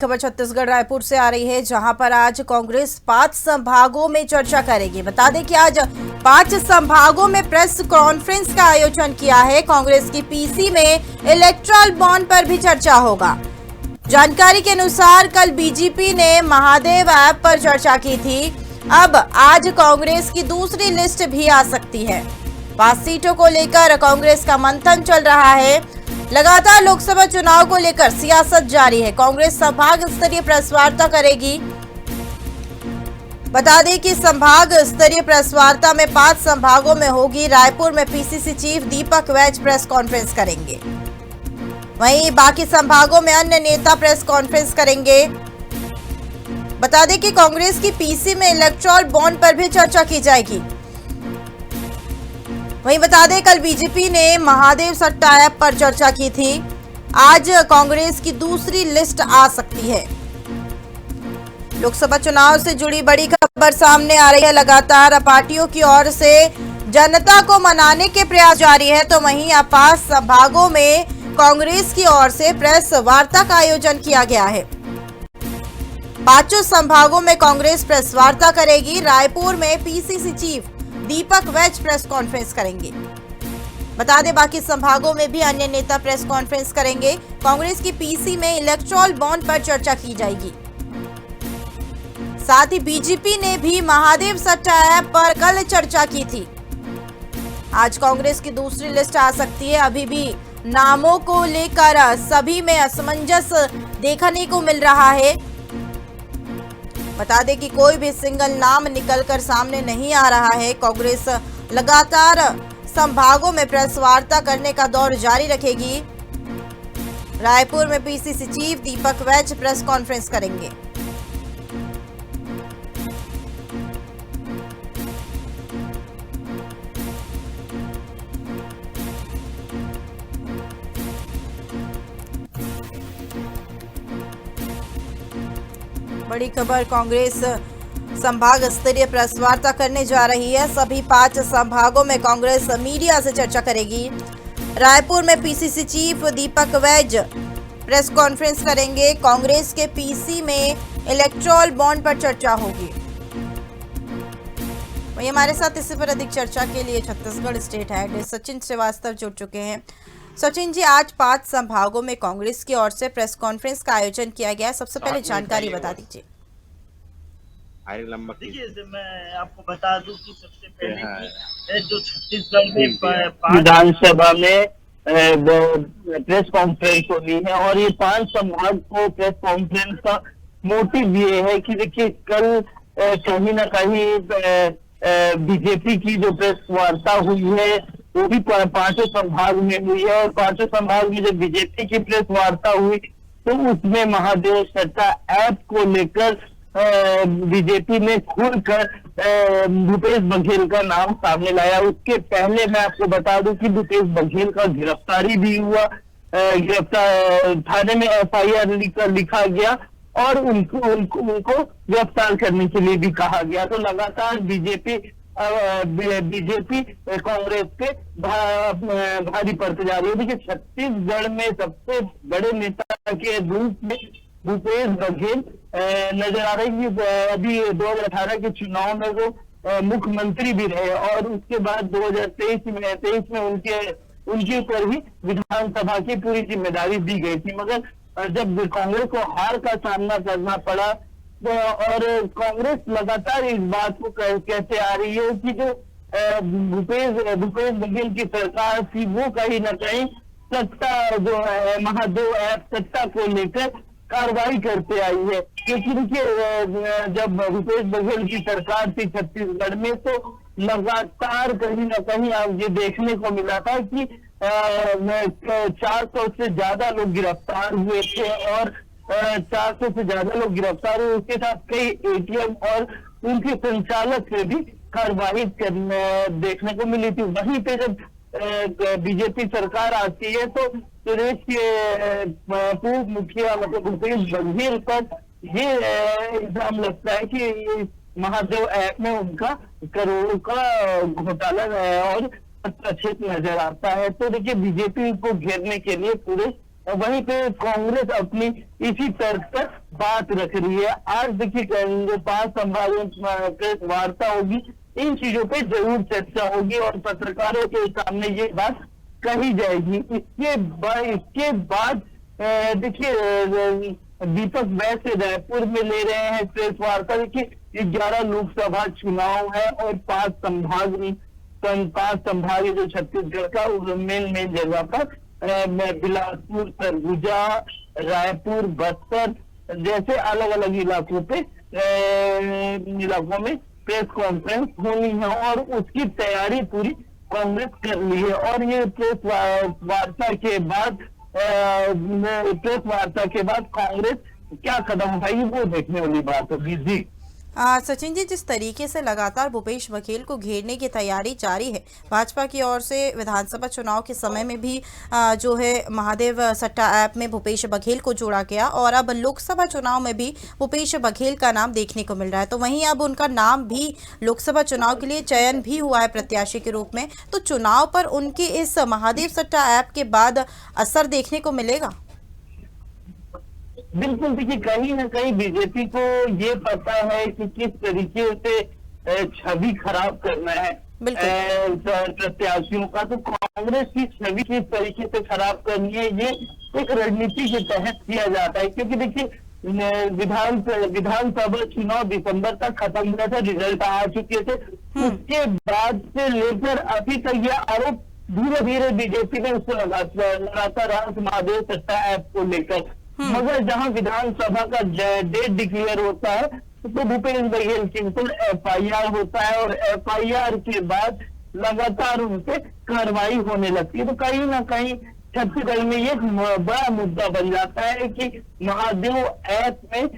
खबर छत्तीसगढ़ रायपुर से आ रही है, जहां पर आज कांग्रेस 5 संभागों में चर्चा करेगी। बता दें कि आज 5 संभागों में प्रेस कॉन्फ्रेंस का आयोजन किया है। कांग्रेस की पीसी में इलेक्ट्रल बॉन्ड पर भी चर्चा होगा। जानकारी के अनुसार कल बीजेपी ने महादेव ऐप पर चर्चा की थी। अब आज कांग्रेस की दूसरी लिस्ट भी आ सकती है। 5 सीटों को लेकर कांग्रेस का मंथन चल रहा है। लगातार लोकसभा चुनाव को लेकर सियासत जारी है। कांग्रेस संभाग स्तरीय प्रेस वार्ता करेगी। बता दें कि संभाग स्तरीय प्रेस वार्ता में 5 संभागों में होगी। रायपुर में पीसीसी चीफ दीपक वैज प्रेस कॉन्फ्रेंस करेंगे। वहीं बाकी संभागों में अन्य नेता प्रेस कॉन्फ्रेंस करेंगे। बता दें कि कांग्रेस की पीसी में इलेक्ट्रल बॉन्ड पर भी चर्चा की जाएगी। वहीं बता दें कल बीजेपी ने महादेव सट्टा ऐप पर चर्चा की थी। आज कांग्रेस की दूसरी लिस्ट आ सकती है। लोकसभा चुनाव से जुड़ी बड़ी खबर सामने आ रही है। लगातार पार्टियों की ओर से जनता को मनाने के प्रयास जारी है, तो वहीं अब 5 संभागों में कांग्रेस की ओर से प्रेस वार्ता का आयोजन किया गया है। 5 संभागों में कांग्रेस प्रेस वार्ता करेगी। रायपुर में पीसीसी चीफ दीपक वैज प्रेस कॉन्फ्रेंस करेंगे। बता दें बाकी संभागों में भी अन्य नेता प्रेस कॉन्फ्रेंस करेंगे। कांग्रेस की पीसी में इलेक्ट्रल बॉन्ड पर चर्चा की जाएगी। साथ ही बीजेपी ने भी महादेव सट्टा ऐप पर कल चर्चा की थी। आज कांग्रेस की दूसरी लिस्ट आ सकती है। अभी भी नामों को लेकर सभी में असमंजस देखने को मिल रहा है। बता दें कि कोई भी सिंगल नाम निकलकर सामने नहीं आ रहा है। कांग्रेस लगातार संभागों में प्रेस वार्ता करने का दौर जारी रखेगी। रायपुर में पीसीसी चीफ दीपक वैज प्रेस कॉन्फ्रेंस करेंगे। बड़ी खबर, कांग्रेस संभाग स्तरीय प्रेस वार्ता करने जा रही है। सभी 5 संभागों में कांग्रेस मीडिया से चर्चा करेगी। रायपुर में पीसीसी चीफ दीपक वैज प्रेस कॉन्फ्रेंस करेंगे। कांग्रेस के पीसी में इलेक्ट्रल बॉन्ड पर चर्चा होगी। वहीं हमारे साथ इसी पर अधिक चर्चा के लिए छत्तीसगढ़ स्टेट हेड सचिन श्रीवास्तव जुड़ चुके हैं। सचिन जी, आज 5 संभागों में कांग्रेस की ओर से प्रेस कॉन्फ्रेंस का आयोजन किया गया है। सबसे पहले जानकारी बता दीजिए। देखिए, मैं आपको बता दूं कि सबसे पहले कि जो छत्तीसगढ़ में विधानसभा में प्रेस कॉन्फ्रेंस होनी है, और ये 5 संभाग को प्रेस कॉन्फ्रेंस का मोटिव ये है कि देखिए कल कहीं ना कहीं बीजेपी की जो प्रेस वार्ता हुई है वो भी 5 संभाग में हुई है, और 5 संभाग में जब बीजेपी की प्रेस वार्ता हुई तो उसमें महादेव सट्टा ऐप को लेकर बीजेपी ने खुलकर भूपेश बघेल का नाम सामने लाया। उसके पहले मैं आपको बता दूं कि भूपेश बघेल का गिरफ्तारी भी हुआ। गिरफ्तार थाने में एफआईआर लिखा गया और उनको गिरफ्तार करने के लिए भी कहा गया। तो लगातार बीजेपी कांग्रेस पे भारी पड़ते जा रही है। देखिए, छत्तीसगढ़ में सबसे बड़े नेता के रूप में भूपेश बघेल नजर आ रही है। अभी 2018 के चुनाव में वो मुख्यमंत्री भी रहे, और उसके बाद 2023 में उनके ऊपर भी विधानसभा की पूरी जिम्मेदारी दी गई थी। मगर जब कांग्रेस को हार का सामना करना पड़ा, और कांग्रेस लगातार इस बात को कहते आ रही है कि जो भूपेश बघेल की सरकार थी वो कहीं ना कहीं सत्ता जो है महादेव ऐप सत्ता को लेकर कार्रवाई करते आई है। क्योंकि देखिए, जब भूपेश बघेल की सरकार थी छत्तीसगढ़ में तो लगातार कहीं ना कहीं आप ये देखने को मिला था कि 400 से ज्यादा लोग गिरफ्तार हुए थे, और 400 से ज्यादा लोग गिरफ्तार हुए। उसके साथ कई एटीएम और उनके संचालक से भी कार्रवाई देखने को मिली थी। वहीं पे जब बीजेपी सरकार आती है तो प्रदेश के पूर्व मुखिया मतलब भूपेश बघेल पर ये इल्जाम लगता है कि महादेव ऐप में उनका करोड़ों का घोटाला और हस्तक्षेप नजर आता है। तो देखिए, बीजेपी को घेरने के लिए पूरे वहीं पे कांग्रेस अपनी इसी तर्क पर बात रख रही है। आज देखिए 5 संभागों प्रेस वार्ता होगी, इन चीजों पे जरूर चर्चा होगी और पत्रकारों के सामने ये बात कही जाएगी। इसके बाद देखिए दीपक वैसे रायपुर में ले रहे हैं प्रेस वार्ता। देखिए 11 लोकसभा चुनाव है और 5 संभाग जो छत्तीसगढ़ का मेन जगह पर बिलासपुर, सरगुजा, रायपुर, बस्तर जैसे अलग अलग इलाकों में प्रेस कॉन्फ्रेंस होनी है और उसकी तैयारी पूरी कांग्रेस कर ली है। और ये प्रेस वार्ता के बाद कांग्रेस क्या कदम उठाएगी वो देखने वाली बात होगी। जी सचिन जी, जिस तरीके से लगातार भूपेश बघेल को घेरने की तैयारी जारी है, भाजपा की ओर से विधानसभा चुनाव के समय में भी जो है महादेव सट्टा ऐप में भूपेश बघेल को जोड़ा गया और अब लोकसभा चुनाव में भी भूपेश बघेल का नाम देखने को मिल रहा है। तो वहीं अब उनका नाम भी लोकसभा चुनाव के लिए चयन भी हुआ है प्रत्याशी के रूप में। तो चुनाव पर उनके इस महादेव सट्टा ऐप के बाद असर देखने को मिलेगा? बिल्कुल, देखिए कहीं ना कहीं बीजेपी को ये पता है कि किस तरीके से छवि खराब करना है प्रत्याशियों का। तो कांग्रेस की छवि किस तरीके से खराब करनी है ये एक रणनीति के तहत किया जाता है। क्योंकि देखिए विधानसभा चुनाव दिसंबर तक खत्म हुआ था, रिजल्ट आ चुके थे। उसके बाद से लेकर अभी तक ये आरोप धीरे धीरे बीजेपी ने उसको लगाता रहा महादेव सट्टा ऐप को लेकर। मगर जहां विधानसभा का डेट डिक्लेयर होता है तो भूपेश बघेल के ऊपर FIR होता है और FIR के बाद लगातार उन पे कार्रवाई होने लगती है। तो कहीं ना कहीं छत्तीसगढ़ में ये बड़ा मुद्दा बन जाता है कि महादेव ऐप में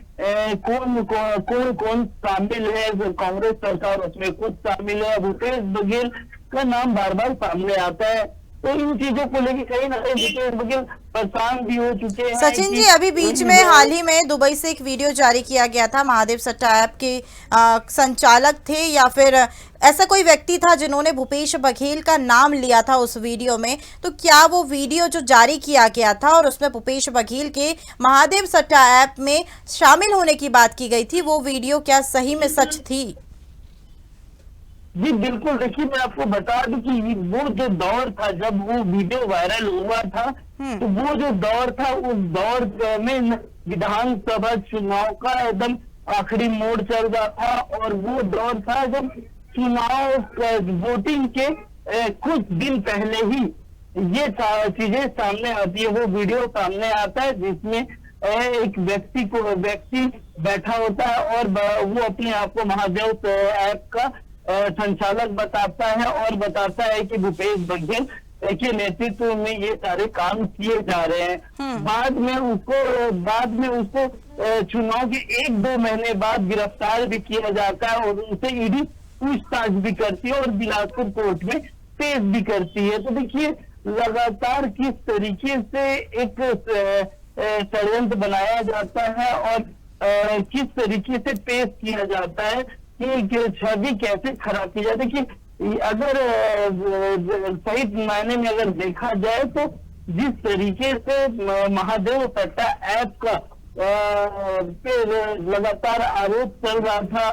कौन शामिल है। कांग्रेस सरकार उसमें खुद शामिल है, भूपेश बघेल का नाम बार बार सामने आता है। तो इन चीजों को लेकर कहीं ना कहीं भूपेश बघेल परेशान भी हो चुके हैं। सचिन जी, अभी बीच में हाल ही में दुबई से एक वीडियो जारी किया गया था। महादेव सट्टा ऐप के संचालक थे या फिर ऐसा कोई व्यक्ति था जिन्होंने भूपेश बघेल का नाम लिया था उस वीडियो में। तो क्या वो वीडियो जो जारी किया गया था और उसमें भूपेश बघेल के महादेव सट्टा ऐप में शामिल होने की बात की गई थी, वो वीडियो क्या सही में सच थी? जी बिल्कुल, देखिए मैं आपको बता दूं कि वो जो दौर था जब वो वीडियो वायरल हुआ था, तो वो जो दौर था उस दौर में विधानसभा चुनाव का एकदम आखिरी मोड़ चल रहा था और वो दौर था जब चुनाव वोटिंग के कुछ दिन पहले ही ये चीजें सामने आती है। वो वीडियो सामने आता है जिसमें एक व्यक्ति बैठा होता है और वो अपने आप को महादेव ऐप का संचालक बताता है और बताता है कि भूपेश बघेल के नेतृत्व में ये सारे काम किए जा रहे हैं। बाद में उसको चुनाव के 1-2 महीने बाद गिरफ्तार भी किया जाता है और उसे ईडी पूछताछ भी करती है और बिलासपुर कोर्ट में पेश भी करती है। तो देखिए लगातार किस तरीके से एक षड्यंत्र बनाया जाता है और किस तरीके से पेश किया जाता है कि छवि कैसे खराब की जाए। देखिए अगर सही मायने में अगर देखा जाए तो जिस तरीके से महादेव सट्टा ऐप का पे लगातार आरोप चल रहा था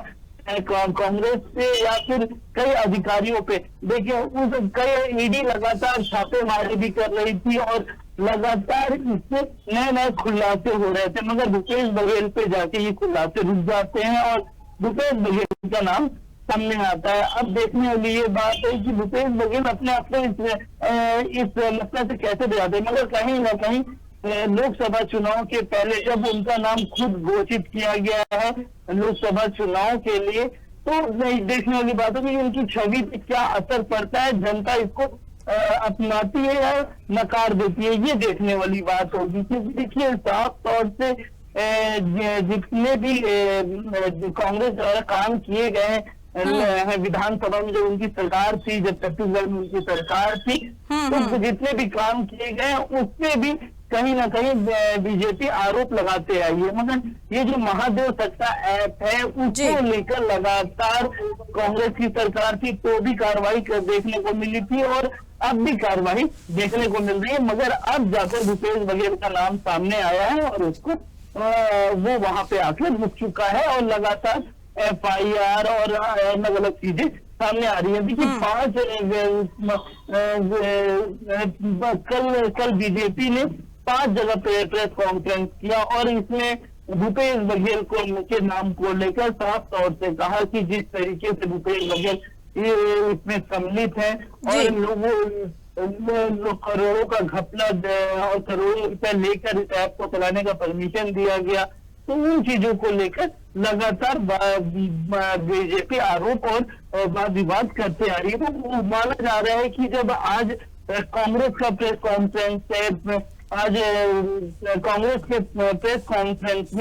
कांग्रेस पे या फिर कई अधिकारियों पे, देखिए उस कई ईडी लगातार छापेमारी भी कर रही थी और लगातार इससे नए खुलासे हो रहे थे। मगर भूपेश बघेल पे जाके ये खुलासे रुक जाते हैं और भूपेश बघेल का नाम सामने आता है। अब देखने वाली ये बात है कि भूपेश बघेल अपने आप को इस मसले से कैसे बचाते हैं। मगर कहीं ना कहीं लोकसभा चुनाव के पहले जब उनका नाम खुद घोषित किया गया है लोकसभा चुनाव के लिए, तो देखने वाली बात है कि उनकी छवि पे क्या असर पड़ता है, जनता इसको अपनाती है या नकार देती है, ये देखने वाली बात होगी। क्योंकि देखिए साफ तौर से जितने भी कांग्रेस द्वारा काम किए गए हैं विधानसभा में जब उनकी सरकार थी, जब छत्तीसगढ़ में उनकी सरकार थी, तो जितने भी काम किए गए उससे भी कहीं ना कहीं बीजेपी आरोप लगाते आई है। मगर ये जो महादेव सट्टा ऐप है उसको लेकर लगातार कांग्रेस की सरकार थी तो भी कार्रवाई देखने को मिली थी और अब भी कार्रवाई देखने को मिल रही है। मगर अब जाकर भूपेश बघेल का नाम सामने आया है और उसको वो वहां पे आकर रुक चुका है और लगातार FIR और अलग अलग चीजें सामने आ रही है। देखिए कल बीजेपी ने 5 जगह पे प्रेस कॉन्फ्रेंस किया और इसमें भूपेश बघेल के नाम को लेकर साफ तौर से कहा कि जिस तरीके से भूपेश बघेल इसमें सम्मिलित है और लोगों करोड़ों का घपला और करोड़ों रुपए लेकर इस ऐप को चलाने का परमिशन दिया गया, तो उन चीजों को लेकर लगातार बीजेपी आरोप और वाद विवाद करते आ रही है। तो माना जा रहा है कि जब आज कांग्रेस का प्रेस कॉन्फ्रेंस है, आज कांग्रेस के प्रेस कॉन्फ्रेंस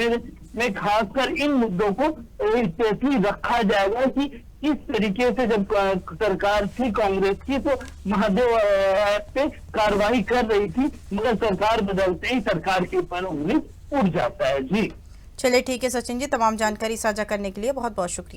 में खासकर इन मुद्दों को स्पेशली रखा जाएगा कि किस तरीके से जब सरकार थी कांग्रेस की तो महादेव ऐप पे कार्रवाई कर रही थी, मगर सरकार बदलते ही सरकार के ऊपर उंगली उठ जाता है। जी चलिए ठीक है सचिन जी, तमाम जानकारी साझा करने के लिए बहुत बहुत शुक्रिया।